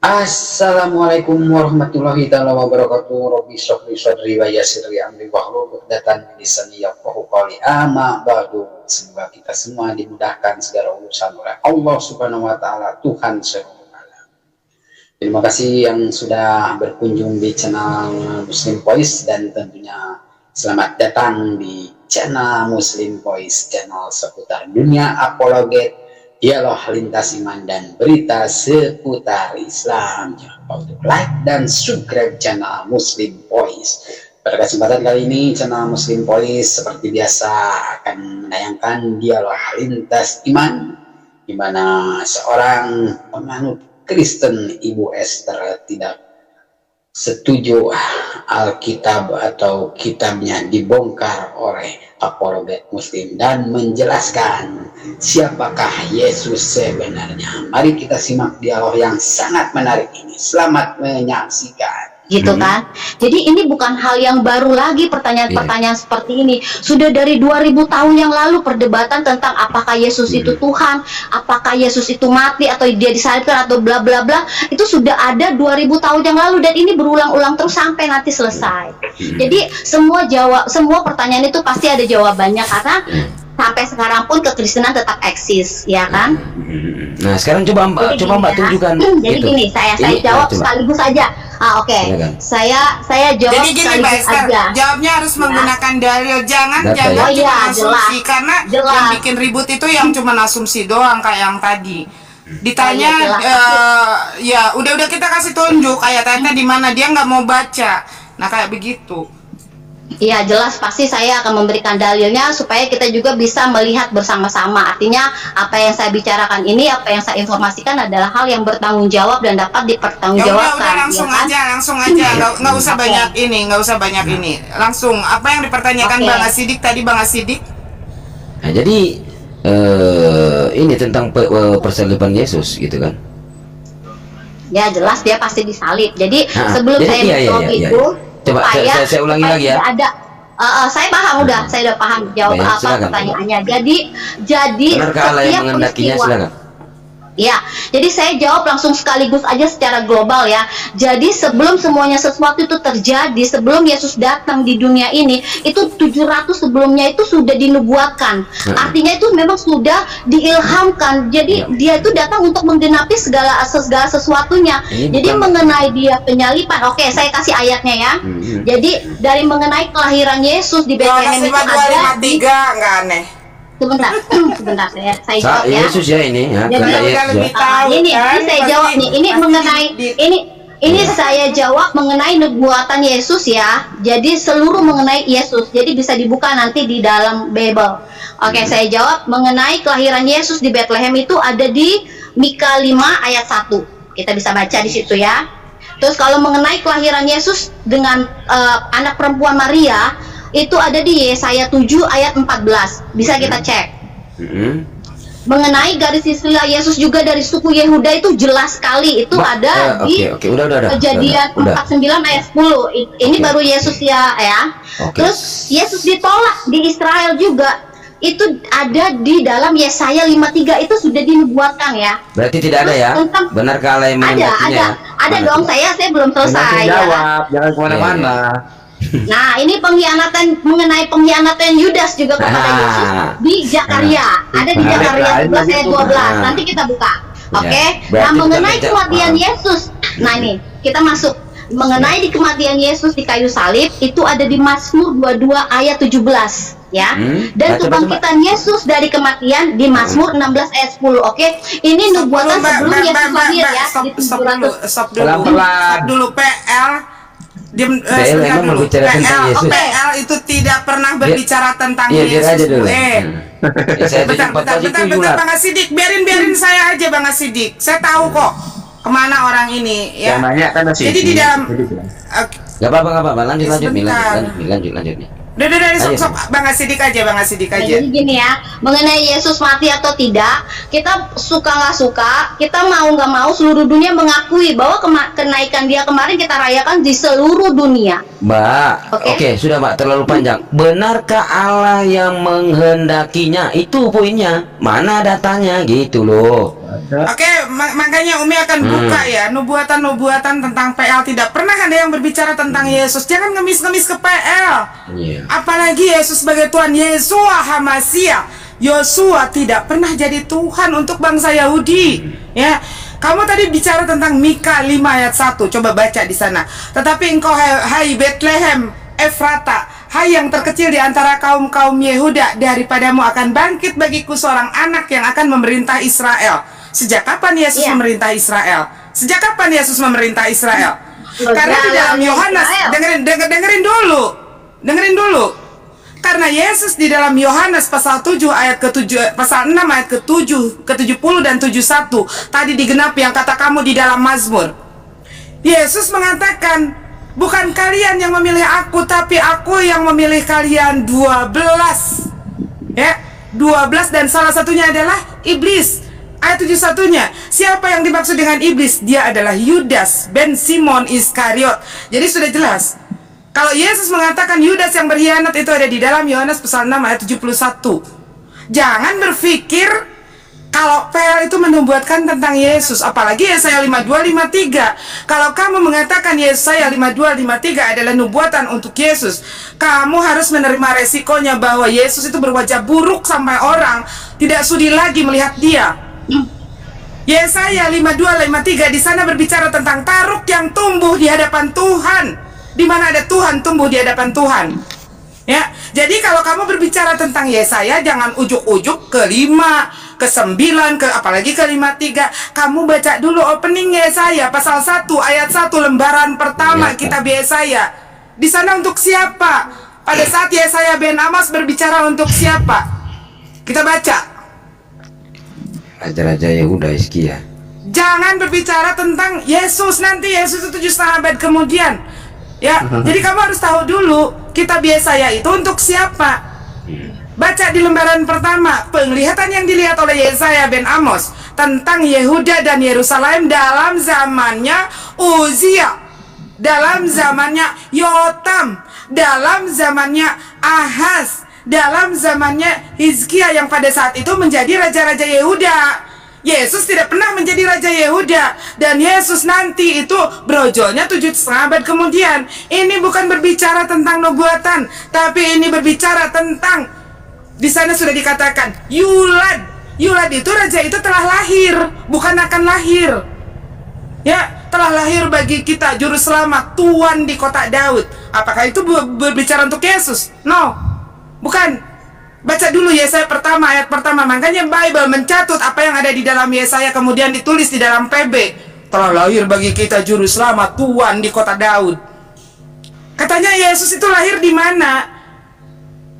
Assalamualaikum warahmatullahi wabarakatuh. Robbi shrah li sadri wa yassir li amri wahlul 'uqdatam min lisani yafqahu qawli. Amma ba'du. Semoga kita semua dimudahkan segala urusan oleh Allah Subhanahu wa taala, Tuhan seluruh alam. Terima kasih yang sudah berkunjung di channel Muslim Voice, dan tentunya selamat datang di channel Muslim Voice, channel seputar dunia apologet, dialog lintas iman dan berita seputar Islam. Jangan lupa untuk like dan subscribe channel Muslim Voice. Pada kesempatan kali ini, channel Muslim Voice seperti biasa akan menayangkan dialog lintas iman, di mana seorang penganut Kristen, Ibu Esther, tidak setuju Alkitab atau kitabnya dibongkar oleh apologet Muslim dan menjelaskan siapakah Yesus sebenarnya. Mari kita simak dialog yang sangat menarik ini. Selamat menyaksikan. Gitu kan. Jadi ini bukan hal yang baru lagi, pertanyaan-pertanyaan seperti ini. Sudah dari 2000 tahun yang lalu perdebatan tentang apakah Yesus itu Tuhan, apakah Yesus itu mati atau dia disalibkan atau bla bla bla. Itu sudah ada 2000 tahun yang lalu, dan ini berulang-ulang terus sampai nanti selesai. Jadi semua pertanyaan itu pasti ada jawabannya, karena sampai sekarang pun kekristenan tetap eksis, ya kan? Nah, sekarang coba Mbak tunjukkan. Jadi gitu. gini, saya jawab sekaligus aja. Oke. Saya jawab jadi gini, Mbak sekaligus Esther, aja. jawabnya harus menggunakan dalil, jangan Data, cuma jelas. asumsi, karena yang bikin ribut itu yang cuma asumsi doang kayak yang tadi. Ditanya, ya udah kita kasih tunjuk ayat-ayatnya di mana, dia nggak mau baca. Nah kayak begitu. Iya, jelas, pasti saya akan memberikan dalilnya supaya kita juga bisa melihat bersama-sama. Artinya apa yang saya bicarakan ini, apa yang saya informasikan adalah hal yang bertanggung jawab dan dapat dipertanggungjawabkan. Udah langsung ya kan? aja, nggak usah banyak ini, langsung apa yang dipertanyakan Bang Asidik tadi, Bang Asidik. Nah, jadi ini tentang persaliban Yesus gitu kan. Ya, jelas dia pasti disalib. Jadi sebelum jadi, saya menjawab itu, coba saya ulangi lagi ya. Saya paham, saya udah paham jawab apa pertanyaannya. Jadi benarkah Allah yang menghendakinya? Silakan. Ya, jadi saya jawab langsung sekaligus aja secara global ya. Jadi sebelum semuanya sesuatu itu terjadi, sebelum Yesus datang di dunia ini, itu 700 sebelumnya itu sudah dinubuatkan. Artinya itu memang sudah diilhamkan. Jadi dia itu datang untuk menggenapi segala sesuatunya. Jadi mengenai dia penyaliban, oke, saya kasih ayatnya ya. Jadi dari mengenai kelahiran Yesus di Bethlehem itu ada di 3 nggak aneh. sebentar saya jawab ya. Yesus ya ini ya. Jadi, ini saya jawab nih. Ini mengenai ini saya jawab mengenai nubuatan Yesus ya. Jadi seluruh mengenai Yesus. Jadi bisa dibuka nanti di dalam Bible. Oke, saya jawab mengenai kelahiran Yesus di Bethlehem itu ada di Mika 5 ayat 1. Kita bisa baca di situ ya. Terus kalau mengenai kelahiran Yesus dengan anak perempuan Maria, itu ada di Yesaya 7 ayat 14. Bisa kita cek. Mengenai garis istilah Yesus juga dari suku Yehuda itu jelas sekali. Itu ada di Kejadian 49 ayat 10. Ini baru Yesus ya. Terus Yesus ditolak di Israel juga. Itu ada di dalam Yesaya 53, itu sudah dinubuatkan ya. Berarti tidak ada ya? Benarkah Allah yang menghendakinya? Ada dong, saya belum selesai. Jawab, jangan kemana-mana. Nah, ini mengenai pengkhianatan Yudas juga kepada Yesus di Zakaria. Ada di Zakaria 11 ayat 12. Nanti kita buka. Oke. Nah, mengenai kematian Yesus. Nah, ini kita masuk. Mengenai di kematian Yesus di kayu salib itu ada di Mazmur 22 ayat 17 ya. Dan kebangkitan Yesus dari kematian di Mazmur 16 ayat 10. Oke. Ini nubuatan sebelum Yesus lahir ya, di 700. Stop dulu PL. PL itu tidak pernah berbicara tentang Yesus. Bentar Bang Asidik, biarin saya aja Bang Asidik. Saya tahu kok kemana orang ini ya. Jadi di dalam Gak apa-apa, lanjut nih. Udah, sok Bang Asidik aja. Jadi gini ya, mengenai Yesus mati atau tidak, kita suka nggak suka, kita mau nggak mau, seluruh dunia mengakui bahwa kenaikan dia kemarin kita rayakan di seluruh dunia. Mbak, oke, sudah Mbak, terlalu panjang. Benarkah Allah yang menghendakinya? Itu poinnya. Mana datanya gitu loh. Oke, makanya Umi akan buka ya nubuatan-nubuatan tentang PL. Tidak pernah ada yang berbicara tentang Yesus. Jangan ngemis-ngemis ke PL. Apalagi Yesus sebagai Tuhan. Yesua Hamasia. Yosua tidak pernah jadi Tuhan untuk bangsa Yahudi. Ya, kamu tadi bicara tentang Mika 5 ayat 1. Coba baca di sana. Tetapi engkau hai Bethlehem Efrata, hai yang terkecil di antara kaum-kaum Yehuda, daripadamu akan bangkit bagiku seorang anak yang akan memerintah Israel. Sejak kapan Yesus memerintah Israel? Sejak kapan Yesus memerintah Israel? Karena di dalam Yohanes, dengerin dulu. Karena Yesus di dalam Yohanes pasal 7 ayat ke-7, pasal 6 ayat ke-7, ke-70 dan 71 tadi digenapi yang kata kamu di dalam Mazmur. Yesus mengatakan, bukan kalian yang memilih aku, tapi aku yang memilih kalian 12. Ya, 12 dan salah satunya adalah iblis. Ayat 71-nya, siapa yang dimaksud dengan iblis? Dia adalah Yudas bin Simon Iskariot. Jadi sudah jelas. Kalau Yesus mengatakan Yudas yang berkhianat itu ada di dalam Yohanes pasal 6 ayat 71. Jangan berpikir kalau PL itu menubuatkan tentang Yesus, apalagi Yesaya 52:53. Kalau kamu mengatakan Yesaya 52:53 adalah nubuatan untuk Yesus, kamu harus menerima resikonya bahwa Yesus itu berwajah buruk sampai orang tidak sudi lagi melihat dia. Yesaya 52:53 di sana berbicara tentang taruk yang tumbuh di hadapan Tuhan. Di mana ada Tuhan tumbuh di hadapan Tuhan. Ya, jadi kalau kamu berbicara tentang Yesaya, jangan ujuk-ujuk ke 5, ke 9, ke apalagi ke 53. Kamu baca dulu opening Yesaya pasal 1 ayat 1 lembaran pertama kitab Yesaya. Di sana untuk siapa? Pada saat Yesaya bin Amos berbicara untuk siapa? Kita baca. Raja-raja Yehuda Hizkia. Jangan berbicara tentang Yesus, nanti Yesus itu 7,5 abad kemudian. Ya, jadi kamu harus tahu dulu kitab Yesaya itu untuk siapa. Baca di lembaran pertama, penglihatan yang dilihat oleh Yesaya bin Amos tentang Yehuda dan Yerusalem dalam zamannya Uzia, dalam zamannya Yotam, dalam zamannya Ahaz, dalam zamannya Hizkia yang pada saat itu menjadi raja-raja Yehuda. Yesus tidak pernah menjadi Raja Yehuda. Dan Yesus nanti itu brojolnya 7,5 abad kemudian. Ini bukan berbicara tentang nubuatan, tapi ini berbicara tentang, di sana sudah dikatakan Yulad. Yulad itu raja itu telah lahir, bukan akan lahir. Ya, telah lahir bagi kita juru selamat, Tuhan di kota Daud. Apakah itu berbicara untuk Yesus? No, bukan. Baca dulu Yesaya pertama, ayat pertama. Makanya Bible mencatut apa yang ada di dalam Yesaya, kemudian ditulis di dalam PB. Telah lahir bagi kita juru selamat, Tuhan di kota Daud. Katanya Yesus itu lahir di mana?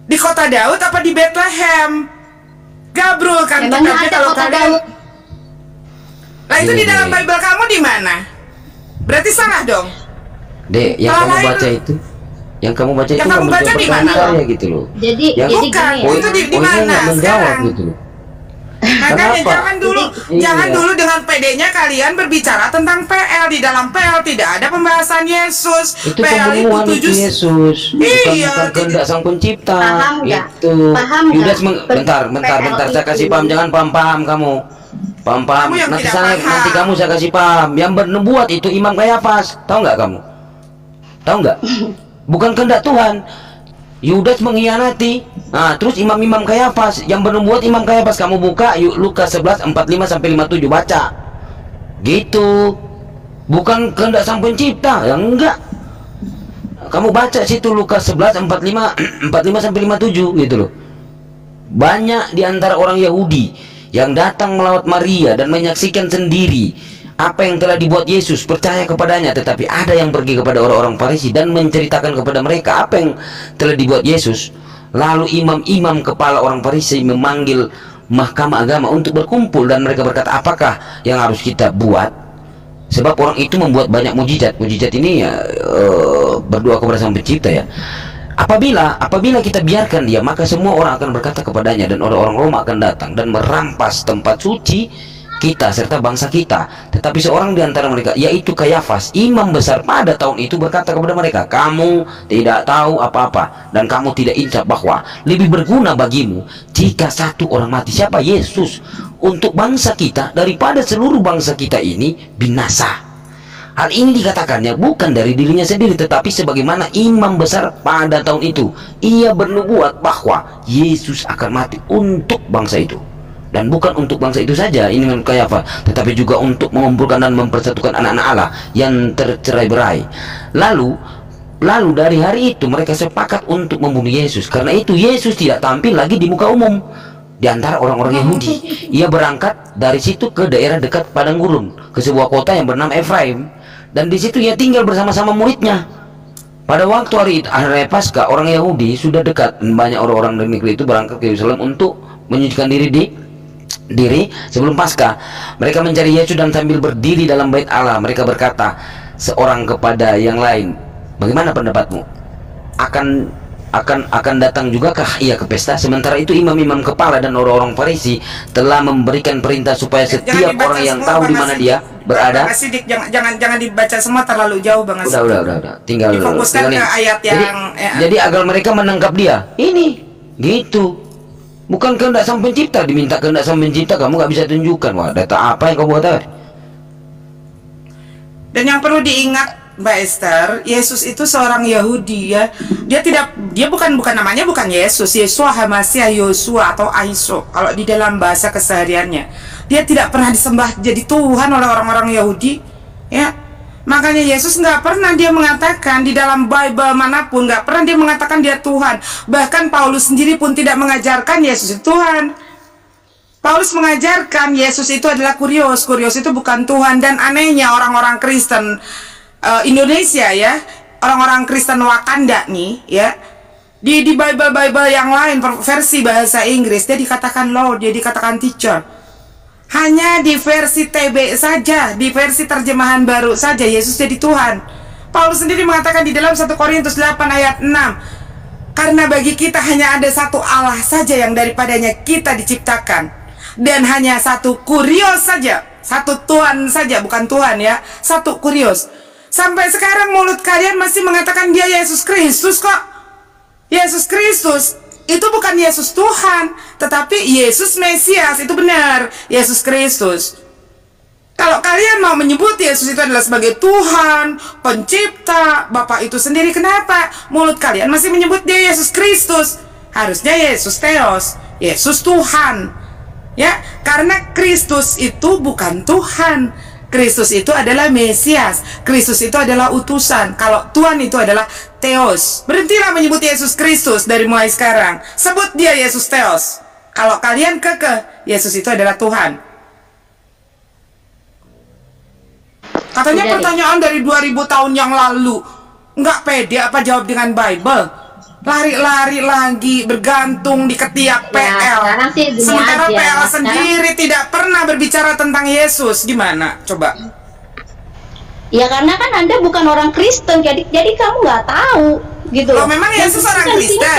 Di kota Daud apa di Bethlehem? Gabrul kan ada kalau kota kalian. Daud. Lah itu di dalam Bible kamu di mana? Berarti salah dong. Dek, yang kamu baca itu, yang kamu baca itu kamu baca di mana? Saya gitu loh. Jadi bukan, gini, itu di mana sekarang? Gitu loh. Makanya Kenapa? jangan dulu dengan PD-nya kalian berbicara tentang PL. Di dalam PL tidak ada pembahasan Yesus. Itu PL pembunuhan itu Yesus. Bukan kehendak Sang Pencipta. Paham nggak? Itu. Paham Yudas nggak? bentar, saya kasih paham. Jangan paham kamu. Paham. Kamu yang Nanti tidak paham. nanti kamu saya kasih paham. Yang bernubuat itu Imam Kayafas. Tahu nggak kamu? Tahu nggak? Bukan kehendak Tuhan. Yudas mengkhianati. Nah, terus imam-imam Kayafas yang bernubuat Imam Kayafas. Kamu buka Lukas 11 45 sampai 57 baca. Gitu. Bukan kehendak Sang Pencipta. Ya enggak. Kamu baca situ Lukas 11 45 sampai 57 gitu loh. Banyak di antara orang Yahudi yang datang melawat Maria dan menyaksikan sendiri apa yang telah dibuat Yesus, percaya kepadanya. Tetapi ada yang pergi kepada orang-orang Farisi dan menceritakan kepada mereka apa yang telah dibuat Yesus. Lalu imam-imam kepala orang Farisi memanggil mahkamah agama untuk berkumpul, dan mereka berkata, apakah yang harus kita buat? Sebab orang itu membuat banyak mujizat. Mujizat ini ya berdoa kepada Sang Pencipta ya. Apabila kita biarkan dia, maka semua orang akan berkata kepadanya, dan orang-orang Roma akan datang dan merampas tempat suci kita serta bangsa kita. Tetapi seorang di antara mereka, yaitu Kayafas, imam besar pada tahun itu, berkata kepada mereka, kamu tidak tahu apa-apa dan kamu tidak insaf bahwa lebih berguna bagimu jika satu orang mati. Siapa? Yesus, untuk bangsa kita daripada seluruh bangsa kita ini binasa. Hal ini dikatakannya bukan dari dirinya sendiri, tetapi sebagaimana imam besar pada tahun itu ia bernubuat bahwa Yesus akan mati untuk bangsa itu, dan bukan untuk bangsa itu saja, ini menurut Kayafas, tetapi juga untuk mengumpulkan dan mempersatukan anak-anak Allah yang tercerai-berai. Lalu dari hari itu mereka sepakat untuk membunuh Yesus. Karena itu Yesus tidak tampil lagi di muka umum di antara orang-orang Yahudi. Ia berangkat dari situ ke daerah dekat padang gurun, ke sebuah kota yang bernama Efraim, dan di situ ia tinggal bersama-sama muridnya. Pada waktu hari Paskah, orang Yahudi sudah dekat, dan banyak orang-orang dari negeri itu berangkat ke Yerusalem untuk menyucikan diri sebelum Paskah. Mereka mencari Yesus dan sambil berdiri dalam bait Allah, mereka berkata seorang kepada yang lain, "Bagaimana pendapatmu? Akan datang jugakah ia ke pesta?" Sementara itu imam-imam kepala dan orang-orang Farisi telah memberikan perintah supaya setiap orang yang tahu di mana dia berada. Bang Sidik, jangan dibaca semua terlalu jauh, Bang Sidik. Udah. Tinggal difokuskan ke ayat yang jadi agar mereka menangkap dia. Ini gitu. Bukan kehendak Sang Pencipta, diminta kehendak Sang Pencipta, kamu nggak bisa tunjukkan. Wah, data apa yang kamu buat tadi? Dan yang perlu diingat, Mbak Esther, Yesus itu seorang Yahudi ya. Dia bukan namanya bukan Yesus, Yesua Hamasia Yosua atau Aiso. Kalau di dalam bahasa kesehariannya, dia tidak pernah disembah jadi Tuhan oleh orang-orang Yahudi, ya. Makanya Yesus nggak pernah dia mengatakan di dalam Bible manapun, nggak pernah dia mengatakan dia Tuhan. Bahkan Paulus sendiri pun tidak mengajarkan Yesus itu Tuhan. Paulus mengajarkan Yesus itu adalah Kurios. Kurios itu bukan Tuhan. Dan anehnya orang-orang Kristen Indonesia ya, orang-orang Kristen Wakanda nih ya, di Bible yang lain versi bahasa Inggris dia dikatakan Lord, dia dikatakan teacher. Hanya di versi TB saja, di versi terjemahan baru saja Yesus jadi Tuhan. Paulus sendiri mengatakan di dalam 1 Korintus 8 ayat 6, karena bagi kita hanya ada satu Allah saja yang daripadanya kita diciptakan, dan hanya satu Kurios saja, satu Tuhan saja, bukan Tuhan ya, satu Kurios. Sampai sekarang mulut kalian masih mengatakan dia Yesus Kristus kok. Yesus Kristus itu bukan Yesus Tuhan, tetapi Yesus Mesias, itu benar, Yesus Kristus. Kalau kalian mau menyebut Yesus itu adalah sebagai Tuhan, pencipta, Bapa itu sendiri, kenapa mulut kalian masih menyebut dia Yesus Kristus? Harusnya Yesus Theos, Yesus Tuhan. Ya, karena Kristus itu bukan Tuhan. Kristus itu adalah Mesias. Kristus itu adalah utusan. Kalau Tuhan itu adalah Theos. Berhentilah menyebut Yesus Kristus dari mulai sekarang. Sebut dia Yesus Theos. Kalau kalian kekeh, Yesus itu adalah Tuhan. Katanya pertanyaan dari 2000 tahun yang lalu. Nggak pede apa jawab dengan Bible? Lari-lari lagi, bergantung di ketiak PL. Sementara PL sendiri tidak pernah berbicara tentang Yesus. Gimana? Coba. Ya karena kan Anda bukan orang Kristen, jadi kamu nggak tahu gitu. Loh, memang Yesus orang Kristen?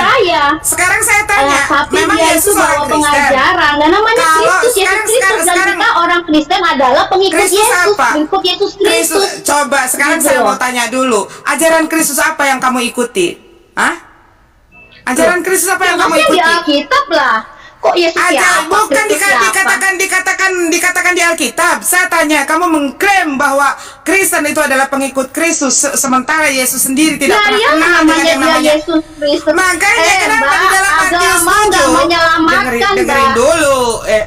Sekarang saya tanya, memang Yesus orang Kristen? Pengajaran, dan namanya Kristus, Yesus Kristus, dan kita orang Kristen adalah pengikut Yesus, pengikut Yesus Kristus. Coba sekarang saya mau tanya dulu, ajaran Kristus apa yang kamu ikuti? Hah? Ajaran Kristus apa yang kamu ikuti? Di Alkitab lah. Kok Yesus siapa? Bukan dikatakan di Alkitab. Saya tanya, kamu mengklaim bahwa Kristen itu adalah pengikut Kristus, sementara Yesus sendiri tidak pernah kenal dengan yang namanya Yesus Kristus. Makanya kenapa di dalam Matius 7 dengerin dulu.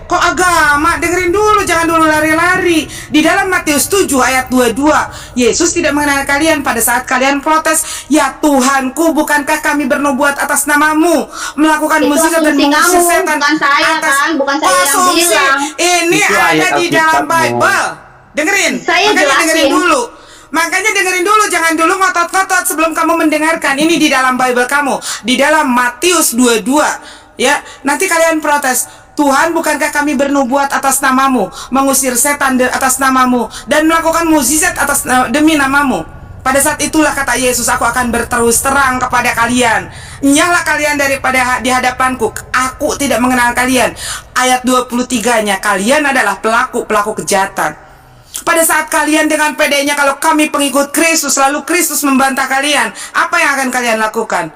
Kok agama? Dengerin dulu, jangan dulu lari-lari. Di dalam Matius 7 ayat 22, Yesus tidak mengenal kalian pada saat kalian protes, "Ya Tuhanku, bukankah kami bernubuat atas namamu, melakukan mukjizat dan mengusir setan?" Bukan saya kan, bukan saya yang bilang. Ini itu ada di dalam Alkitabmu. Bible. Dengerin. Makanya dengerin dulu, jangan dulu ngotot-ngotot sebelum kamu mendengarkan. Ini di dalam Bible kamu, di dalam Matius 22. Ya, nanti kalian protes, "Tuhan, bukankah kami bernubuat atas namamu, mengusir setan atas namamu, dan melakukan mukjizat atas demi namamu?" Pada saat itulah kata Yesus, "Aku akan berterus terang kepada kalian. Nyala kalian daripada di hadapanku. Aku tidak mengenal kalian." Ayat 23-nya, kalian adalah pelaku kejahatan. Pada saat kalian dengan pedenya, kalau kami pengikut Kristus, lalu Kristus membantah kalian, apa yang akan kalian lakukan?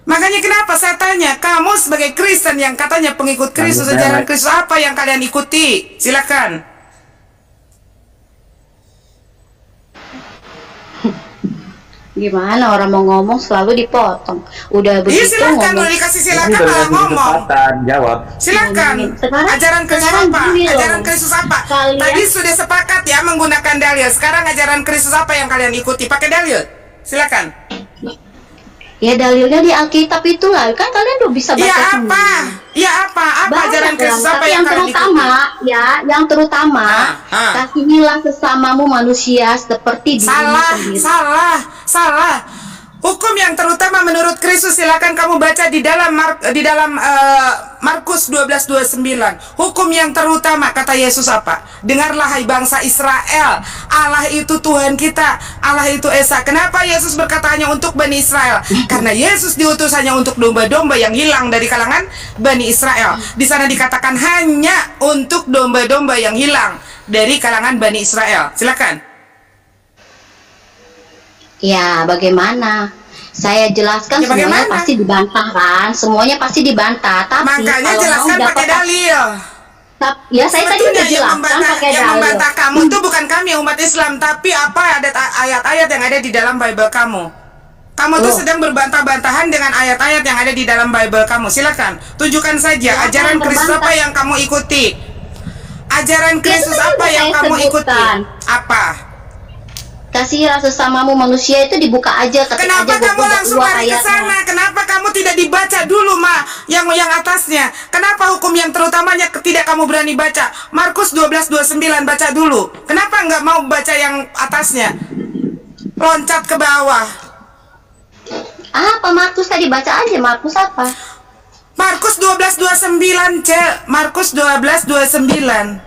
Makanya kenapa saya tanya, kamu sebagai Kristen yang katanya pengikut Kristus, ajaran Kristus apa yang kalian ikuti? Silakan. Gimana orang mau ngomong selalu dipotong. Udah begitu silakan, ngomong. dikasih silakan malah ngomong. Jawab. Silakan. Ajaran Kristus apa? Ajaran Kristus apa? Tadi sudah sepakat ya menggunakan dalil. Sekarang ajaran Kristus apa yang kalian ikuti? Pakai dalil. Silakan. Ya dalilnya di Alkitab itulah. Kan kalian udah bisa baca apa? Ya apa? Apa ajaran Kristus apa yang kalian terutama ikuti? yang terutama kasihilah sesamamu manusia seperti dirimu sendiri. Salah. Hukum yang terutama menurut Kristus, silakan kamu baca di dalam Markus 12:29. Hukum yang terutama kata Yesus apa? Dengarlah hai bangsa Israel, Allah itu Tuhan kita, Allah itu Esa. Kenapa Yesus berkata hanya untuk Bani Israel? Karena Yesus diutus hanya untuk domba-domba yang hilang dari kalangan Bani Israel. Di sana dikatakan hanya untuk domba-domba yang hilang dari kalangan Bani Israel. Silakan. Ya, bagaimana? Saya jelaskan Ya, semuanya bagaimana? pasti dibantah kan? Semuanya pasti dibantah. Tapi Makanya kalau jelaskan mau pakai dapat dalil. ya saya tadi udah jelaskan pakai Yang dalil. membantah kamu itu bukan kami umat Islam, tapi apa ada ayat-ayat yang ada di dalam Bible kamu. Kamu tuh sedang berbantah-bantahan dengan ayat-ayat yang ada di dalam Bible kamu. Silakan, tunjukkan saja ajaran Kristus apa yang kamu ikuti. Ajaran Kristus apa yang kamu ikuti? Apa? Kasihilah sesamamu manusia itu dibuka aja ketika Kenapa aja kamu langsung keluar lari ke sana? Kenapa kamu tidak dibaca dulu, Ma? Yang atasnya. Kenapa hukum yang terutamanya tidak kamu berani baca? Markus 12:29 baca dulu. Kenapa nggak mau baca yang atasnya? Loncat ke bawah. Apa Markus tadi baca aja Markus apa? Markus 12:29, Cek. Markus 12:29.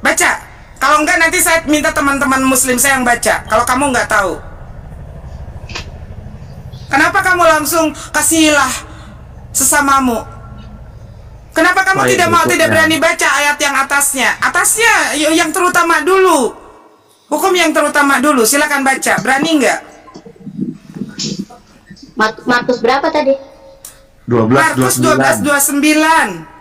Baca. Kalau enggak nanti saya minta teman-teman muslim saya yang baca. Kalau kamu nggak tahu. Kenapa kamu langsung kasihilah sesamamu? Kenapa kamu tidak berani baca ayat yang atasnya? Atasnya yang terutama dulu. Hukum yang terutama dulu. Silakan baca. Berani nggak? Markus berapa tadi? Markus 12:29.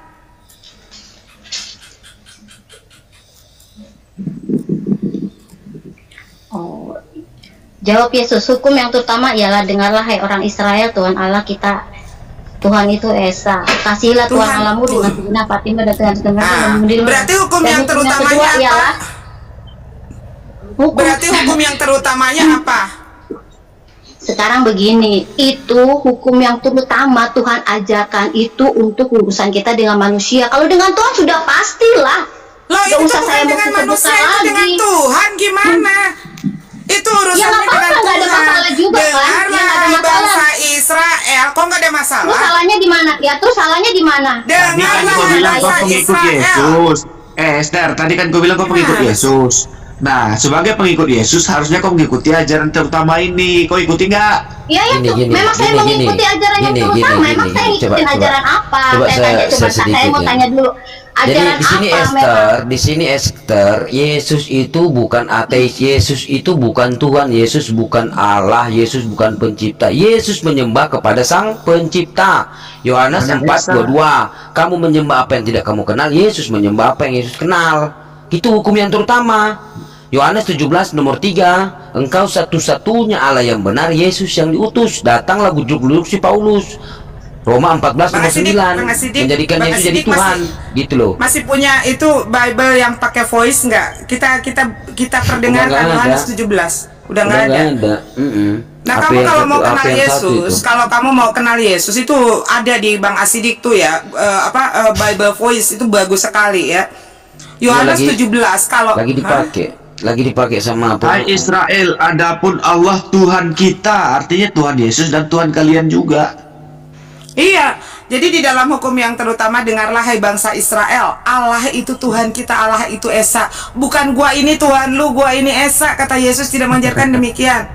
Oh. Jawab Yesus, hukum yang terutama ialah dengarlah hai orang Israel, Tuhan Allah kita Tuhan itu Esa. Kasihilah Tuhan Allahmu dengan segenap hatimu dan dengan segenap hatimu. Berarti hukum yang terutamanya apa? Berarti hukum yang terutamanya apa? Sekarang begini, itu hukum yang terutama Tuhan ajarkan itu untuk urusan kita dengan manusia. Kalau dengan Tuhan sudah pastilah. Loh, itu bukan dengan manusia, itu dengan Tuhan gimana? Itu urusannya dengan Tuhan. Nggak ada masalah juga kan? Dengarlah bangsa Israel. Kok nggak ada masalah? Terus salahnya di mana? Ya terus salahnya di mana? Dengarlah bangsa Yesus. Esther, tadi kan kau bilang kau pengikut Yesus. Nah, sebagai pengikut Yesus harusnya kau mengikuti ajaran terutama ini. Kau ikuti nggak? Iya ya, memang saya mengikuti ajaran yang terutama. Memang saya ngikutin ajaran apa? Saya mau tanya dulu. Jadi di sini Esther, Yesus itu bukan ateis, Yesus itu bukan Tuhan, Yesus bukan Allah, Yesus bukan pencipta. Yesus menyembah kepada Sang Pencipta. Yohanes 4:22. Kamu menyembah apa yang tidak kamu kenal, Yesus menyembah apa yang Yesus kenal. Itu hukum yang terutama. Yohanes 17:3. Engkau satu-satunya Allah yang benar, Yesus yang diutus. Datanglah gujuk-gujuk si Paulus. Roma 14:9 menjadikan Yesus jadi Tuhan, gitu loh. Masih punya itu Bible yang pakai voice nggak? Kita perdengarkan Yohanes 17. Udah nggak ada. Nah, kamu kalau mau kenal Yesus, itu ada di Bang Asidik tuh ya, Bible voice itu bagus sekali ya. Yohanes 17 kalau lagi dipakai sama apa? Hai Israel, adapun Allah Tuhan kita, artinya Tuhan Yesus dan Tuhan kalian juga. Iya, jadi di dalam hukum yang terutama dengarlah hai bangsa Israel, Allah itu Tuhan kita, Allah itu Esa. Bukan gua ini Tuhan lu, gua ini Esa. Kata Yesus tidak mengajarkan demikian.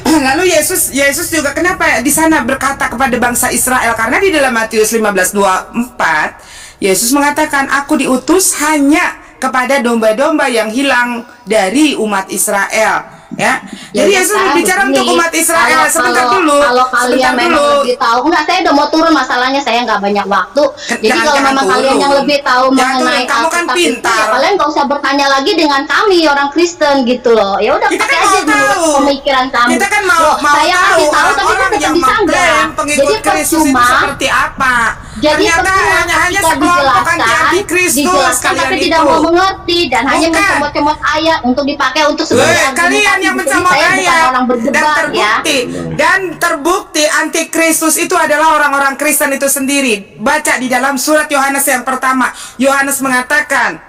Lalu Yesus juga kenapa di sana berkata kepada bangsa Israel? Karena di dalam Matius 15:24 Yesus mengatakan, aku diutus hanya kepada domba-domba yang hilang dari umat Israel. Ya. Ya Jadi udah, Yesus Kak, berbicara begini. untuk umat Israel. Sebentar dulu. Kalau kalian Sebentar memang dulu. lebih tahu, enggak, saya udah mau turun, masalahnya saya nggak banyak waktu. Jadi kalau Jangan memang kalian turun. yang lebih tahu Jangan mengenai turun, kamu kan Alkitab itu, pintar. ya kalian nggak usah bertanya lagi dengan kami orang Kristen gitu loh. Ya udah, Kita pakai kan aja mau dulu tahu. pemikiran kamu. Kita kan mau Loh, saya tahu kasih tahu tapi kan orang tetap yang disanggah. mengklaim pengikut Jadi Kristus itu percuma. seperti apa. Jadi Ternyata percuma hanya ketika sekelompok anti-Kristus dijelaskan kalian tapi itu. tidak mau mengerti dan hanya Bukan. mencomot-comot ayat untuk dipakai untuk sebagai argumentasi. Kalian yang Jadi mencomot saya bukan ayat orang berdebat ya. dan terbukti antikristus itu adalah orang-orang Kristen itu sendiri. Baca di dalam surat Yohanes yang pertama. Yohanes mengatakan,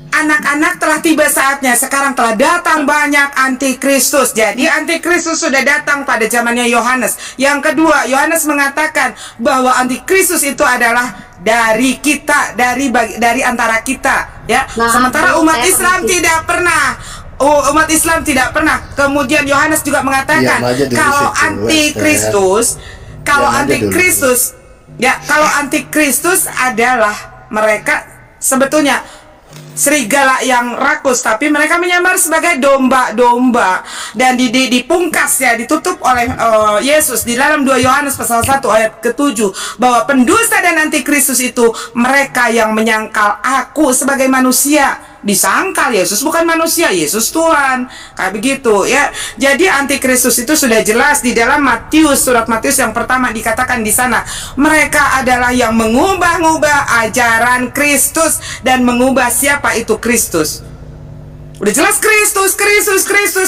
anak-anak telah tiba saatnya, sekarang telah datang banyak antikristus. Jadi antikristus sudah datang pada zamannya Yohanes. Yang kedua, Yohanes mengatakan bahwa antikristus itu adalah dari kita, dari antara kita, ya. Nah, Sementara umat saya Islam permisi. tidak pernah. Umat Islam tidak pernah. Kemudian Yohanes juga mengatakan Diam aja dulu kalau situ, antikristus, kalau Diam aja dulu. antikristus, ya, kalau antikristus adalah mereka sebetulnya serigala yang rakus, tapi mereka menyamar sebagai domba-domba. Dan dipungkas ya, ditutup oleh Yesus di dalam 2 Yohanes pasal 1 ayat ke-7 bahwa pendusta dan antikristus itu mereka yang menyangkal aku sebagai manusia. Disangkal Yesus bukan manusia, Yesus Tuhan, kayak begitu ya. Jadi antikristus itu sudah jelas di dalam Matius, surat Matius yang pertama dikatakan di sana, mereka adalah yang mengubah-ubah ajaran Kristus dan mengubah siapa itu Kristus. Udah jelas Kristus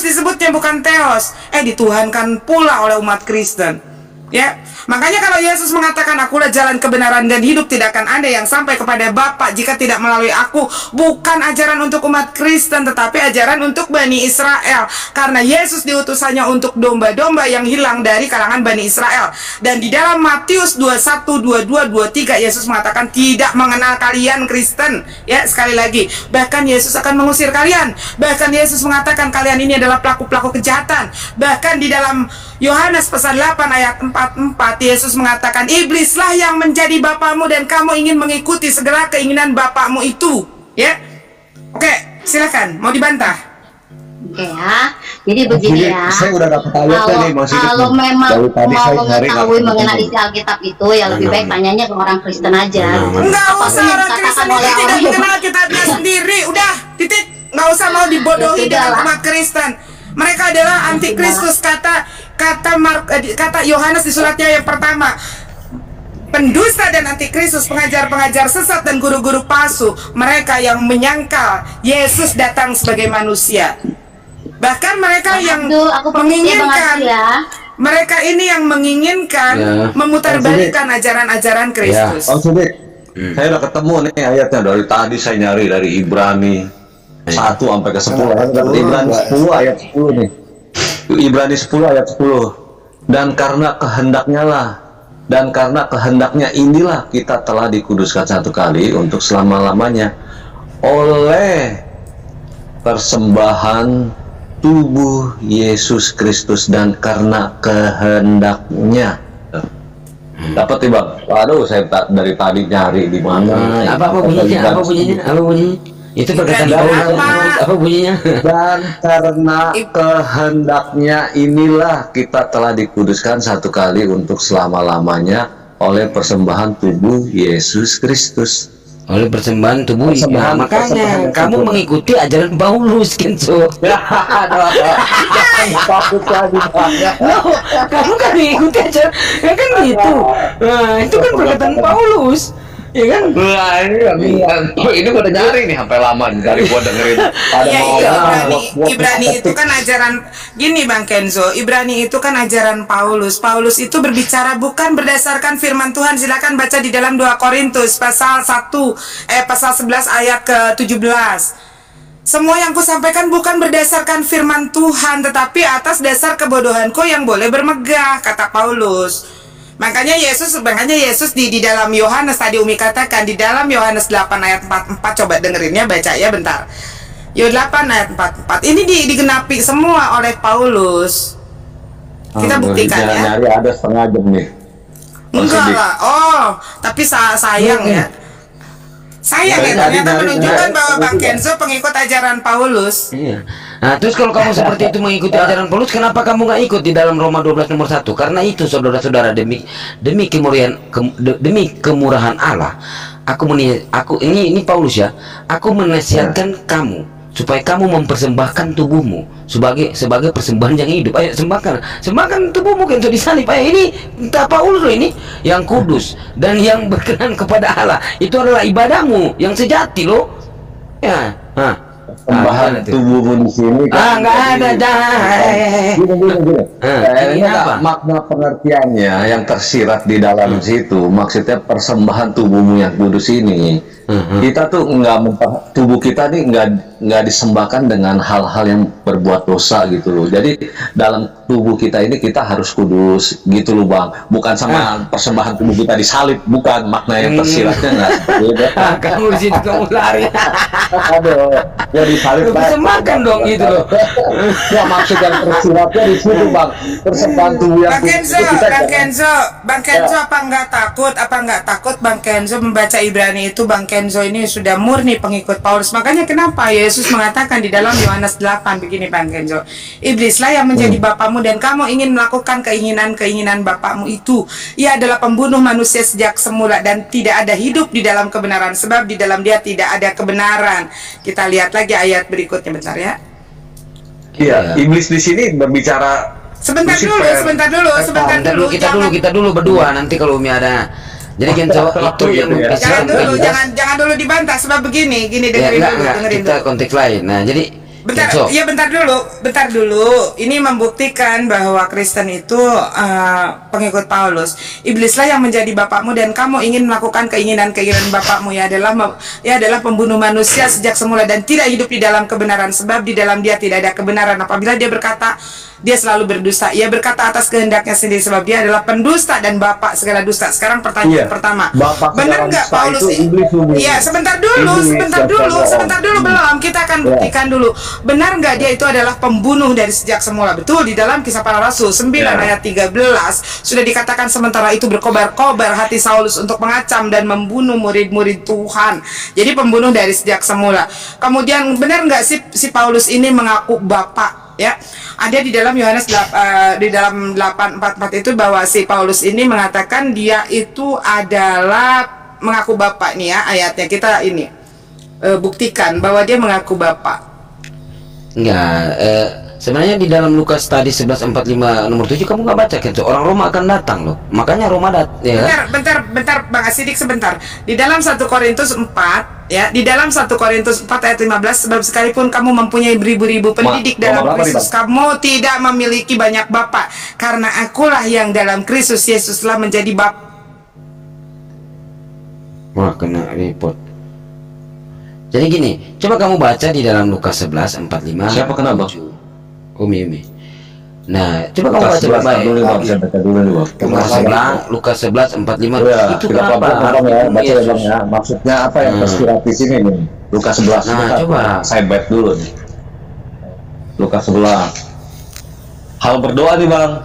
disebutnya bukan Theos, dituhankan pula oleh umat Kristen. Ya, makanya kalau Yesus mengatakan akulah jalan kebenaran dan hidup, tidak akan ada yang sampai kepada Bapa jika tidak melalui aku. Bukan ajaran untuk umat Kristen, tetapi ajaran untuk Bani Israel. Karena Yesus diutus hanya untuk domba-domba yang hilang dari kalangan Bani Israel. Dan di dalam Matius 21, 22, 23 Yesus mengatakan tidak mengenal kalian Kristen. Ya, sekali lagi, bahkan Yesus akan mengusir kalian. Bahkan Yesus mengatakan kalian ini adalah pelaku-pelaku kejahatan. Bahkan di dalam Yohanes pasal 8 ayat 44 Yesus mengatakan, iblislah yang menjadi bapamu dan kamu ingin mengikuti segala keinginan bapamu itu. Ya, oke, silakan, mau dibantah? Oke ya, jadi begini ya. Saya udah dapat ayatnya nih, Mas Sidik. Kalau memang Dari tadi mau saya nyari nggak mengetahui ketemu. mengenai isi Alkitab itu, ya lebih baik tanyanya ke orang Kristen aja. Enggak Apapun usah, yang orang dikatakan Kristen oleh itu tidak orang mengenal kitabnya sendiri. Udah, titik. Nggak usah mau Ya dibodohi dengan sudahlah. umat Kristen. Mereka adalah antikristus, kata Yohanes di suratnya yang pertama. Pendusta dan antikristus, pengajar-pengajar sesat dan guru-guru palsu, mereka yang menyangkal Yesus datang sebagai manusia. Bahkan mereka yang Abdul, aku permisi ya, Bang menginginkan, Abdul ya. mereka ini yang menginginkan Ya. memutarbalikkan ajaran-ajaran Kristus. Bang Sidik, saya udah ketemu nih ayatnya. Dari tadi saya nyari dari Ibrani 1 sampai ke 10. Ibrani 10 ayat 10 nih. Ibrani 10 ayat 10. Dan karena kehendaknya inilah kita telah dikuduskan satu kali untuk selama-lamanya oleh persembahan tubuh Yesus Kristus, dan karena kehendaknya. Dapat nih Bang? Waduh, saya dari tadi nyari di mana. Apa bunyinya? Itu perkataan Dan Paulus. apa? Apa bunyinya? Dan karena kehendaknya inilah kita telah dikuduskan satu kali untuk selama-lamanya oleh persembahan tubuh Yesus Kristus. Oleh persembahan tubuh. Ya, makanya kamu mengikuti ajaran Paulus, Kenzo. Loh, kamu kan mengikuti ajaran, ya kan gitu. Nah, itu kan perkataan Paulus, ya kan? Nah, ini gua udah nyari nih sampai lama dari gua dengerin. Ada Ya, mau Ibrani itu kan ajaran gini Bang Kenzo, Ibrani itu kan ajaran Paulus. Paulus itu berbicara bukan berdasarkan firman Tuhan. Silakan baca di dalam 2 Korintus pasal 11 ayat ke-17. Semua yang kusampaikan bukan berdasarkan firman Tuhan, tetapi atas dasar kebodohanku yang boleh bermegah, kata Paulus. Makanya Yesus di dalam Yohanes tadi Umi katakan di dalam Yohanes 8 ayat 44, coba dengerinnya, baca ya bentar. Yohanes 8 ayat 44. Ini digenapi semua oleh Paulus. Kita buktikan ya. Nyari ada setengah jam nih. Enggak lah. Oh, tapi sayang ya. Saya Dari- ternyata dari- menunjukkan dari- bahwa Bang dari- Kenzo pengikut ajaran Paulus. Iya. Nah, terus kalau kamu seperti itu mengikuti ajaran Paulus, kenapa kamu nggak ikut di dalam Roma 12 nomor 1? Karena itu saudara-saudara, demi kemurahan Allah, ini Paulus ya. Aku menasihatkan kamu supaya kamu mempersembahkan tubuhmu sebagai persembahan yang hidup. Ayo sembahkan tubuhmu kan untuk disalib. Ayo, ini entah Paulus loh, ini yang kudus dan yang berkenan kepada Allah. Itu adalah ibadahmu yang sejati loh. Ya, Persembahan tubuhmu di sini kan. nggak ada Gini. ini Ini apa? makna pengertiannya yang tersirat di dalam situ. Maksudnya persembahan tubuhmu yang kudus ini. Kita tuh tubuh kita nih nggak disembahkan dengan hal-hal yang berbuat dosa gitu loh. Jadi dalam tubuh kita ini kita harus kudus gitu loh Bang. Bukan sama persembahan tubuh kita disalib, bukan makna yang tersiratnya nggak seperti itu. Kamu di situ kamu lari. Aduh, ya disalib Lu persembahkan dong gitu loh. Ya maksud yang tersiratnya di situ Bang. Persembahan tubuh yang Bang kudus Kenzo, itu kita Bang Kenzo apa nggak takut Bang Kenzo membaca Ibrani itu? Bang Kenzo ini sudah murni pengikut Paulus. Makanya kenapa Yesus mengatakan di dalam Yohanes 8 begini Bang Kenzo, iblislah yang menjadi bapamu dan kamu ingin melakukan keinginan-keinginan bapamu itu. Ia adalah pembunuh manusia sejak semula dan tidak ada hidup di dalam kebenaran, sebab di dalam dia tidak ada kebenaran. Kita lihat lagi ayat berikutnya bentar ya. Iya, iblis di sini berbicara. Sebentar Lucifer. dulu. Kita dulu berdua, nanti kalau Umi ada. Jadi Kenzo itu yang Gitu ya. Jangan dulu dibantah sebab begini, dengerin kita dulu. konteks lain. Nah, jadi Kenzo, Bentar dulu. Ini membuktikan bahwa Kristen itu pengikut Paulus. Iblislah yang menjadi bapakmu dan kamu ingin melakukan keinginan-keinginan bapakmu. Ia adalah pembunuh manusia sejak semula dan tidak hidup di dalam kebenaran, sebab di dalam dia tidak ada kebenaran. Apabila dia berkata, dia selalu berdusta. Ia berkata atas kehendaknya sendiri, sebab dia adalah pendusta dan bapak segala dusta. Sekarang pertanyaan pertama, benar nggak Paulus? Iya, sebentar dulu, belum. Kita akan buktikan dulu. Benar nggak dia itu adalah pembunuh dari sejak semula? Betul, di dalam Kisah Para Rasul 9 ayat 13 sudah dikatakan sementara itu berkobar-kobar hati Saulus untuk mengacam dan membunuh murid-murid Tuhan. Jadi pembunuh dari sejak semula. Kemudian benar nggak si Paulus ini mengaku bapak? Ya, ada di dalam Yohanes di dalam 8:44 itu bahwa si Paulus ini mengatakan dia itu adalah mengaku bapak nih ya ayatnya. Kita ini buktikan bahwa dia mengaku bapak. enggak, sebenarnya di dalam Lukas tadi 11:45 nomor 7 kamu nggak baca Kenzo. Orang Roma akan datang loh. Makanya Roma Bentar Bang Asidik sebentar. Di dalam 1 Korintus 4 ya, di dalam 1 Korintus 4 ayat 15, sebab sekalipun kamu mempunyai beribu-ribu pendidik dalam Kristus, kamu tidak memiliki banyak bapak, karena akulah yang dalam Kristus Yesus telah menjadi bapak. Wah, kena report. Jadi gini, coba kamu baca di dalam Lukas 11:45. Siapa kena, Bang? Umi. Nah, coba kamu baca baik-baik. Lukas 11:45. Itu kenapa? Maksudnya apa yang tersirat di sini nih? Lukas 11. Nah, coba. Saya back dulu nih. Lukas 11. Hal berdoa nih Bang.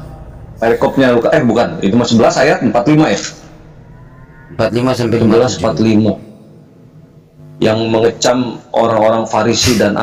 Perikopnya bukan, itu mah 11 ayat 45 ya. 45 sampai 11 45. Yang mengecam orang-orang Farisi dan